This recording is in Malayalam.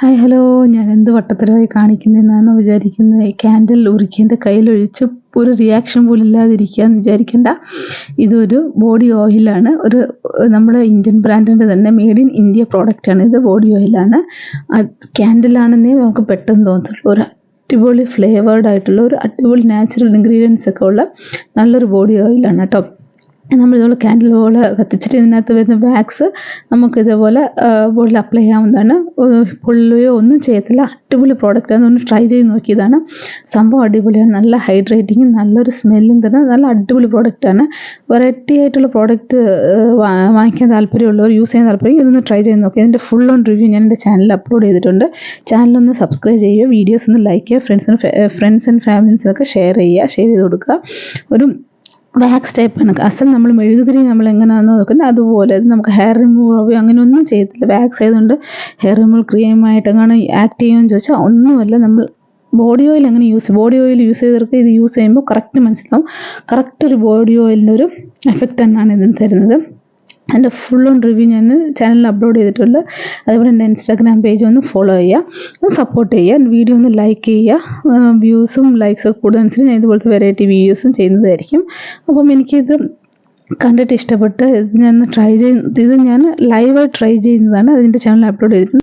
ഹായ് ഹലോ, ഞാൻ എന്ത് വട്ടത്തരമായി കാണിക്കുന്നതെന്നാണ് വിചാരിക്കുന്നത്. ക്യാൻഡിൽ ഉരുക്കി എൻ്റെ കയ്യിലൊഴിച്ച് ഒരു റിയാക്ഷൻ പോലും ഇല്ലാതിരിക്കുക എന്ന് വിചാരിക്കേണ്ട. ഇതൊരു ബോഡി ഓയിലാണ്. നമ്മുടെ ഇന്ത്യൻ ബ്രാൻഡിൻ്റെ തന്നെ മെയ്ഡ് ഇൻ ഇന്ത്യ പ്രോഡക്റ്റാണ്. ഇത് ബോഡി ഓയിലാണ്. ക്യാൻഡിലാണെന്നേ നമുക്ക് പെട്ടെന്ന് തോന്നത്തുള്ളൂ. ഒരു അടിപൊളി ഫ്ലേവേർഡ് ആയിട്ടുള്ള ഒരു അടിപൊളി നാച്ചുറൽ ഇൻഗ്രീഡിയൻസ് ഒക്കെ ഉള്ള നല്ലൊരു ബോഡി ഓയിലാണ് കേട്ടോ. നമ്മളിതുപോലെ ക്യാൻഡിൽ പോലെ കത്തിച്ചിട്ട് ഇതിനകത്ത് വരുന്ന വാക്സ് നമുക്ക് ഇതേപോലെ ബോഡിയിൽ അപ്ലൈ ചെയ്യാവുന്നതാണ്. പൊള്ളുകയോ ഒന്നും ചെയ്യത്തില്ല. അടിപൊളി പ്രോഡക്റ്റാണ്. ഒന്ന് ട്രൈ ചെയ്ത് നോക്കിയതാണ്. സംഭവം അടിപൊളിയാണ്. നല്ല ഹൈഡ്രേറ്റിങ്ങും നല്ലൊരു സ്മെല്ലും തന്നെ നല്ല അടിപൊളി പ്രോഡക്റ്റാണ്. വെറൈറ്റി ആയിട്ടുള്ള പ്രോഡക്റ്റ് വാങ്ങിക്കാൻ താല്പര്യമുള്ളവർ, യൂസ് ചെയ്യാൻ താല്പര്യം, ഇതൊന്ന് ട്രൈ ചെയ്ത് നോക്കുക. ഇതിൻ്റെ ഫുൾ ഓൺ റിവ്യൂ ഞാൻ എൻ്റെ ചാനലിൽ അപ്ലോഡ് ചെയ്തിട്ടുണ്ട്. ചാനലൊന്ന് സബ്സ്ക്രൈബ് ചെയ്യുക, വീഡിയോസ് ഒന്ന് ലൈക്ക് ചെയ്യുക, ഫ്രണ്ട്സ് ആൻഡ് ഫാമിലീസിനൊക്കെ ഷെയർ ചെയ്ത് കൊടുക്കുക. ഒരു വാക്സ് ടൈപ്പാണ്. അസൽ നമ്മൾ മെഴുകുതിരി നമ്മൾ എങ്ങനെയാണെന്ന് നോക്കുന്നത് അതുപോലെ. ഇത് നമുക്ക് ഹെയർ റിമൂവ് അങ്ങനെ ഒന്നും ചെയ്യത്തില്ല. വാക്സ് ആയതുകൊണ്ട് ഹെയർ റിമൂവൽ ക്രീമായിട്ട് എങ്ങനെ ആക്ട് ചെയ്യുമെന്ന് ചോദിച്ചാൽ ഒന്നുമല്ല. നമ്മൾ ബോഡി ഓയിൽ എങ്ങനെ ബോഡി ഓയിൽ യൂസ് ചെയ്തവർക്ക് ഇത് യൂസ് ചെയ്യുമ്പോൾ കറക്റ്റ് മനസ്സിലാവും. കറക്റ്റ് ഒരു ബോഡി ഓയിലിൻ്റെ ഒരു എഫക്റ്റ് തന്നെയാണ് ഇതിന് തരുന്നത്. അതിൻ്റെ ഫുൾ ഓൺ റിവ്യൂ ഞാൻ ചാനലിൽ അപ്ലോഡ് ചെയ്തിട്ടുണ്ട്. അതുപോലെ എൻ്റെ ഇൻസ്റ്റാഗ്രാം പേജ് ഒന്ന് ഫോളോ ചെയ്യുക, സപ്പോർട്ട് ചെയ്യുക, വീഡിയോ ഒന്ന് ലൈക്ക് ചെയ്യുക. വ്യൂസും ലൈക്സും കൂടുന്നതനുസരിച്ച് ഞാൻ ഇതുപോലത്തെ വെറൈറ്റി വീഡിയോസും ചെയ്യുന്നതായിരിക്കും. അപ്പം എനിക്കിത് കണ്ടിട്ട് ഇഷ്ടപ്പെട്ട് ഇത് ഞാൻ ലൈവായി ട്രൈ ചെയ്യുന്നതാണ്. അതിൻ്റെ ചാനൽ അപ്ലോഡ് ചെയ്തിട്ടുണ്ട്.